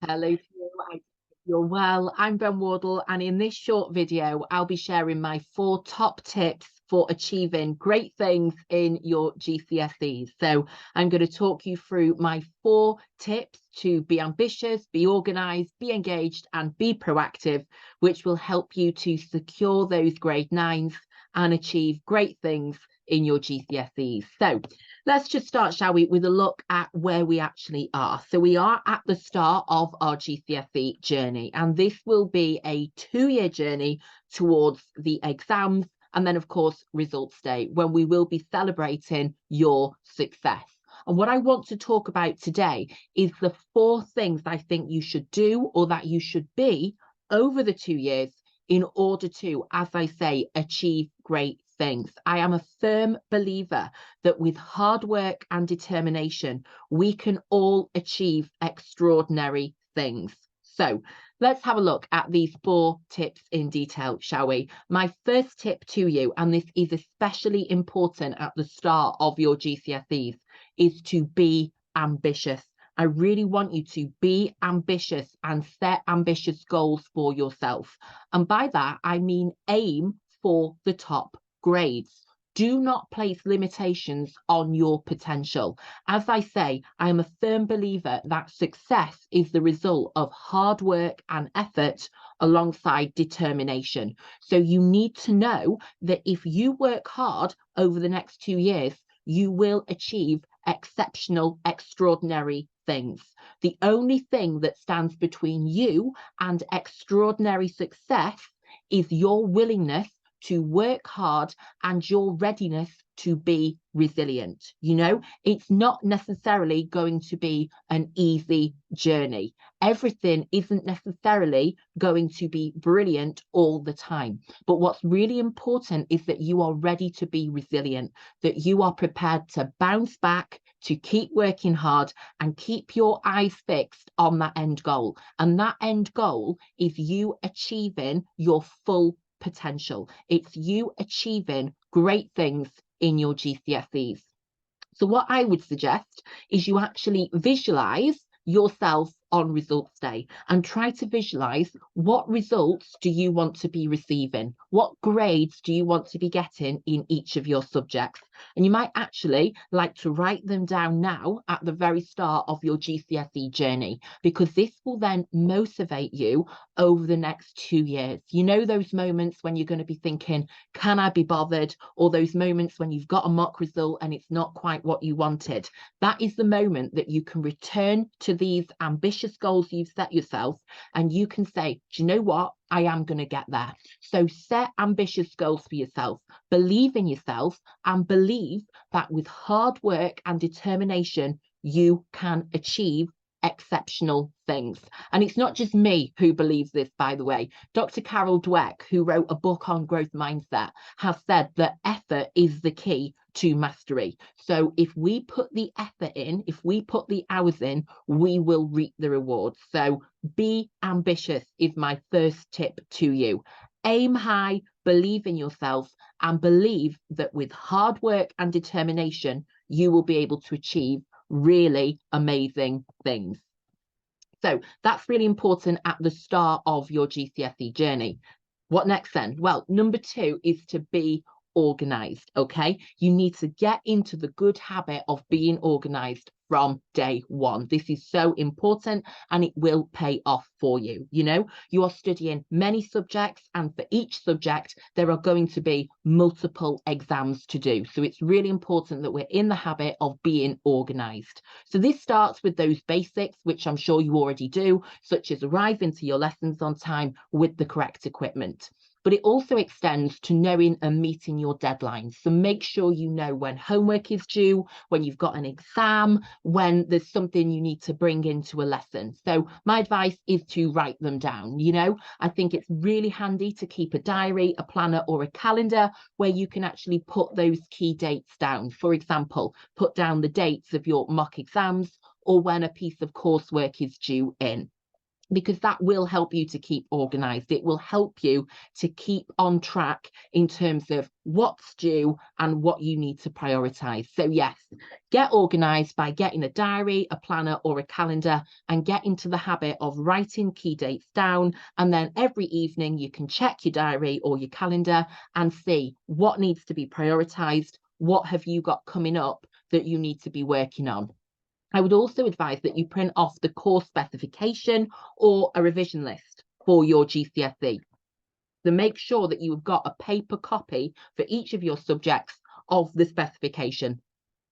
Hello to you. I hope you're well. I'm Wardle, and in this short video, I'll be sharing my 4 top tips for achieving great things in your GCSEs. So I'm going to talk you through my 4 tips to be ambitious, be organised, be engaged, and be proactive, which will help you to secure those grade 9s and achieve great things in your GCSEs. So let's just start, shall we, with a look at where we actually are. So we are at the start of our GCSE journey, and this will be a 2-year journey towards the exams and then, of course, results day, when we will be celebrating your success. And what I want to talk about today is the 4 things I think you should do, or that you should be, over the 2 years in order to, as I say, achieve great things. I am a firm believer that with hard work and determination, we can all achieve extraordinary things. So let's have a look at these 4 tips in detail, shall we? My first tip to you, and this is especially important at the start of your GCSEs, is to be ambitious. I really want you to be ambitious and set ambitious goals for yourself. And by that, I mean aim for the top grades. Do not place limitations on your potential. As I say, I am a firm believer that success is the result of hard work and effort alongside determination. So you need to know that if you work hard over the next 2 years, you will achieve exceptional, extraordinary things. The only thing that stands between you and extraordinary success is your willingness to work hard and your readiness to be resilient. You know, it's not necessarily going to be an easy journey. Everything isn't necessarily going to be brilliant all the time. But what's really important is that you are ready to be resilient, that you are prepared to bounce back, to keep working hard and keep your eyes fixed on that end goal. And that end goal is you achieving your full potential. It's you achieving great things in your GCSEs. So what I would suggest is you actually visualize yourself on results day and try to visualize what results do you want to be receiving, what grades do you want to be getting in each of your subjects. And you might actually like to write them down now at the very start of your GCSE journey, because this will then motivate you over the next 2 years. You know, those moments when you're going to be thinking, can I be bothered? Or those moments when you've got a mock result and it's not quite what you wanted. That is the moment that you can return to these ambitious goals you've set yourself, and you can say, do you know what? I am going to get there. So set ambitious goals for yourself, believe in yourself, and believe that with hard work and determination, you can achieve exceptional things. And it's not just me who believes this, by the way. Dr. Carol Dweck, who wrote a book on growth mindset, has said that effort is the key to mastery. So if we put the effort in, if we put the hours in, we will reap the rewards. So be ambitious is my first tip to you. Aim high, believe in yourself, and believe that with hard work and determination, you will be able to achieve really amazing things. So that's really important at the start of your GCSE journey. What next then? Well, number 2 is to be organised, okay? You need to get into the good habit of being organised from day 1. This is so important and it will pay off for you. You know, you are studying many subjects, and for each subject, there are going to be multiple exams to do. So it's really important that we're in the habit of being organised. So this starts with those basics, which I'm sure you already do, such as arriving to your lessons on time with the correct equipment. But it also extends to knowing and meeting your deadlines. So make sure you know when homework is due, when you've got an exam, when there's something you need to bring into a lesson. So my advice is to write them down. You know, I think it's really handy to keep a diary, a planner, or a calendar where you can actually put those key dates down. For example, put down the dates of your mock exams or when a piece of coursework is due in. because that will help you to keep organised. It will help you to keep on track in terms of what's due and what you need to prioritise. So yes, get organised by getting a diary, a planner or a calendar, and get into the habit of writing key dates down. And then every evening you can check your diary or your calendar and see what needs to be prioritised, what have you got coming up that you need to be working on. I would also advise that you print off the course specification or a revision list for your GCSE. So make sure that you have got a paper copy for each of your subjects of the specification,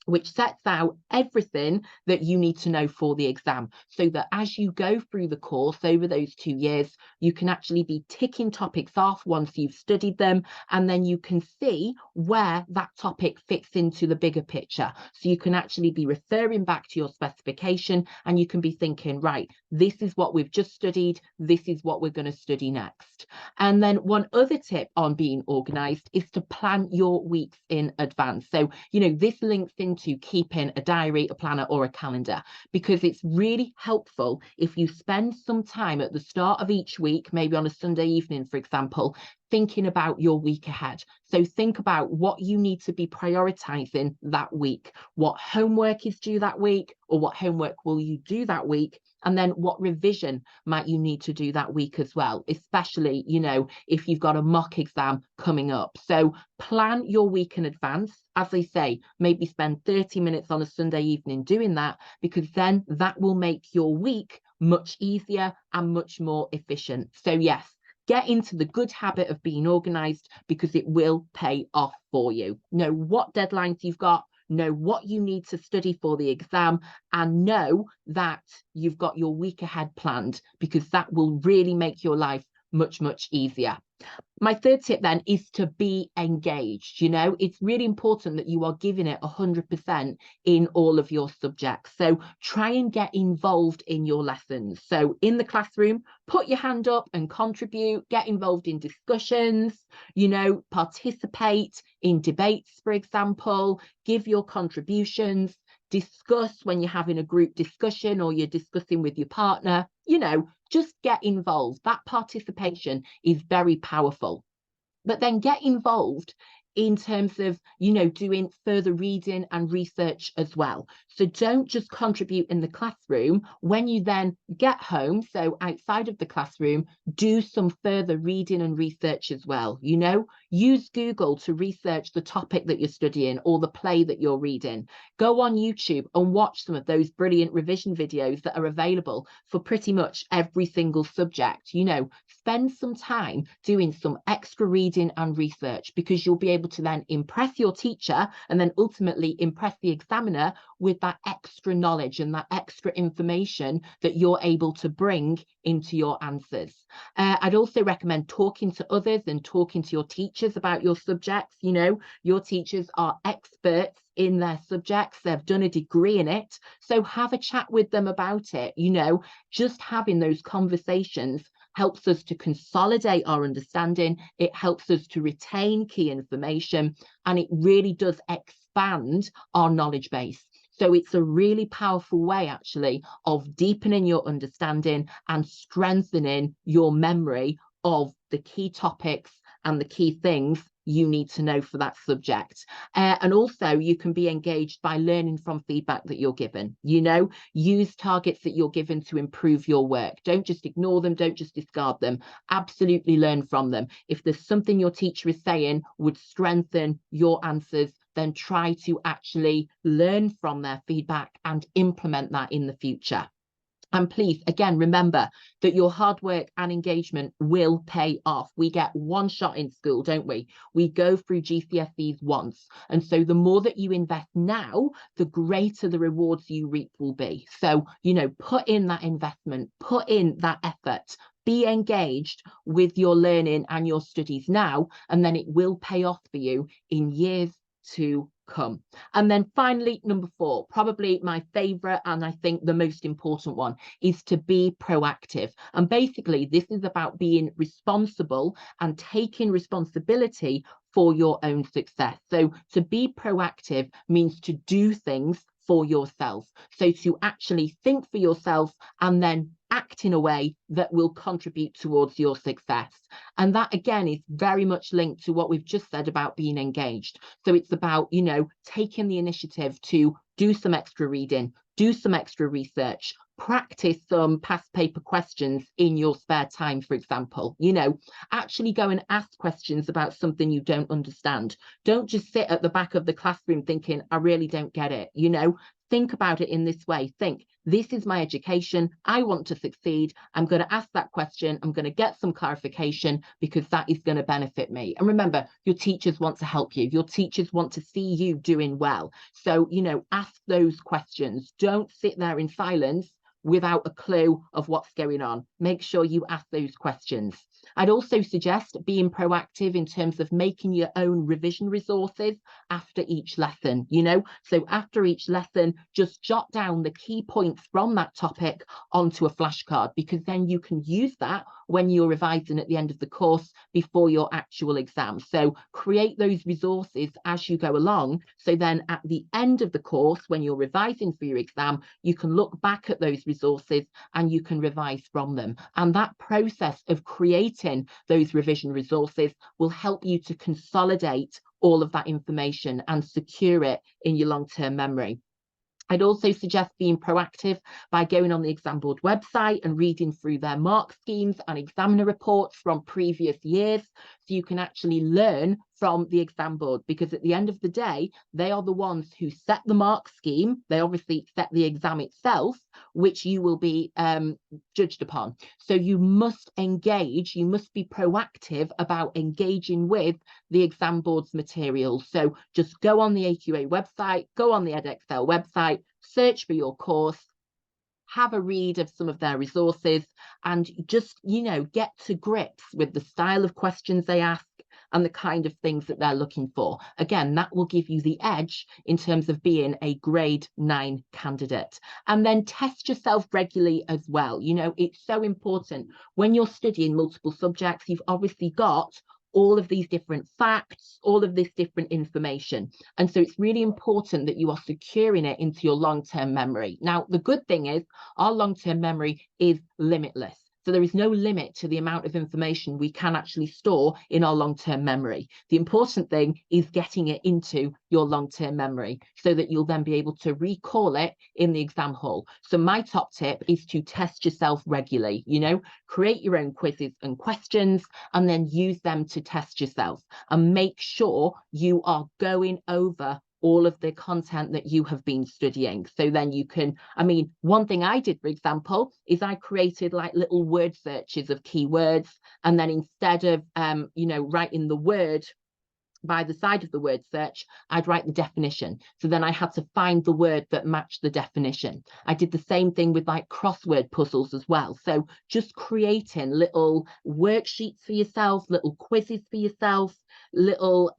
which sets out everything that you need to know for the exam, so that as you go through the course over those 2 years, you can actually be ticking topics off once you've studied them, and then you can see where that topic fits into the bigger picture. So you can actually be referring back to your specification and you can be thinking, right, this is what we've just studied, this is what we're going to study next. And then one other tip on being organised is to plan your weeks in advance. So, this links into keeping a diary, a planner or a calendar, because it's really helpful if you spend some time at the start of each week, maybe on a Sunday evening, for example, thinking about your week ahead. So think about what you need to be prioritising that week, what homework is due that week, or what homework will you do that week, and then what revision might you need to do that week as well, especially, if you've got a mock exam coming up. So plan your week in advance. As I say, maybe spend 30 minutes on a Sunday evening doing that, because then that will make your week much easier and much more efficient. So yes, get into the good habit of being organised, because it will pay off for you. Know what deadlines you've got, know what you need to study for the exam, and know that you've got your week ahead planned, because that will really make your life much, much easier. My third tip then is to be engaged. It's really important that you are giving it 100% in all of your subjects. So try and get involved in your lessons. So in the classroom, put your hand up and contribute, get involved in discussions, participate in debates, for example, give your contributions, discuss when you're having a group discussion or you're discussing with your partner, just get involved. That participation is very powerful. But then get involved in terms of, doing further reading and research as well. So don't just contribute in the classroom. When you then get home, so outside of the classroom, do some further reading and research as well. Use Google to research the topic that you're studying or the play that you're reading. Go on YouTube and watch some of those brilliant revision videos that are available for pretty much every single subject. Spend some time doing some extra reading and research, because you'll be able to then impress your teacher and then ultimately impress the examiner with that extra knowledge and that extra information that you're able to bring into your answers. I'd also recommend talking to others and talking to your teachers about your subjects. Your teachers are experts in their subjects. They've done a degree in it. So have a chat with them about it. Just having those conversations helps us to consolidate our understanding. It helps us to retain key information, and it really does expand our knowledge base. So it's a really powerful way, actually, of deepening your understanding and strengthening your memory of the key topics and the key things you need to know for that subject. And also you can be engaged by learning from feedback that you're given. Use targets that you're given to improve your work. Don't just ignore them, don't just discard them. Absolutely learn from them. If there's something your teacher is saying would strengthen your answers, then try to actually learn from their feedback and implement that in the future. And please, again, remember that your hard work and engagement will pay off. We get one shot in school, don't we? We go through GCSEs once. And so the more that you invest now, the greater the rewards you reap will be. So, put in that investment, put in that effort, be engaged with your learning and your studies now, and then it will pay off for you in years to come. And then finally, number 4, probably my favorite and I think the most important one, is to be proactive. And basically this is about being responsible and taking responsibility for your own success. So to be proactive means to do things for yourself. So to actually think for yourself and then act in a way that will contribute towards your success. And that, again, is very much linked to what we've just said about being engaged. So it's about, you know, taking the initiative to do some extra reading, do some extra research, practice some past paper questions in your spare time, for example. You know, actually go and ask questions about something you don't understand. Don't just sit at the back of the classroom thinking, I really don't get it. You know, think about it in this way. Think, this is my education. I want to succeed. I'm going to ask that question. I'm going to get some clarification because that is going to benefit me. And remember, your teachers want to help you. Your teachers want to see you doing well. So, you know, ask those questions. Don't sit there in silence without a clue of what's going on. Make sure you ask those questions. I'd also suggest being proactive in terms of making your own revision resources after each lesson, you know. So after each lesson, just jot down the key points from that topic onto a flashcard, because then you can use that when you're revising at the end of the course before your actual exam. So create those resources as you go along. So then at the end of the course, when you're revising for your exam, you can look back at those resources and you can revise from them. And that process of creating those revision resources will help you to consolidate all of that information and secure it in your long-term memory. I'd also suggest being proactive by going on the exam board website and reading through their mark schemes and examiner reports from previous years, so you can actually learn from the exam board, because at the end of the day, they are the ones who set the mark scheme. They obviously set the exam itself, which you will be judged upon. So you must engage, you must be proactive about engaging with the exam board's materials. So just go on the AQA website, go on the edXL website, search for your course, have a read of some of their resources, and just, you know, get to grips with the style of questions they ask and the kind of things that they're looking for. Again, that will give you the edge in terms of being a grade 9 candidate. And then test yourself regularly as well. You know, it's so important when you're studying multiple subjects. You've obviously got all of these different facts, all of this different information. And so it's really important that you are securing it into your long-term memory. Now, the good thing is our long-term memory is limitless. So there is no limit to the amount of information we can actually store in our long-term memory. The important thing is getting it into your long-term memory so that you'll then be able to recall it in the exam hall. So my top tip is to test yourself regularly, you know, create your own quizzes and questions and then use them to test yourself, and make sure you are going over all of the content that you have been studying. So then you can, I mean, one thing I did, for example, is I created like little word searches of keywords. And then instead of, you know, writing the word by the side of the word search, I'd write the definition. So then I had to find the word that matched the definition. I did the same thing with like crossword puzzles as well. So just creating little worksheets for yourself, little quizzes for yourself, little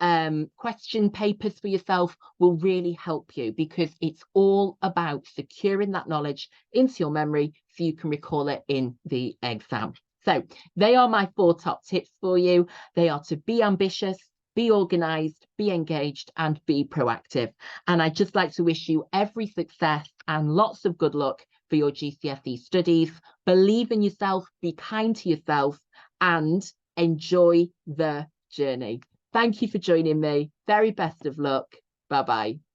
question papers for yourself will really help you, because it's all about securing that knowledge into your memory so you can recall it in the exam. So they are my 4 top tips for you. They are to be ambitious, be organised, be engaged, and be proactive. And I'd just like to wish you every success and lots of good luck for your GCSE studies. Believe in yourself, be kind to yourself, and enjoy the journey. Thank you for joining me. Very best of luck. Bye-bye.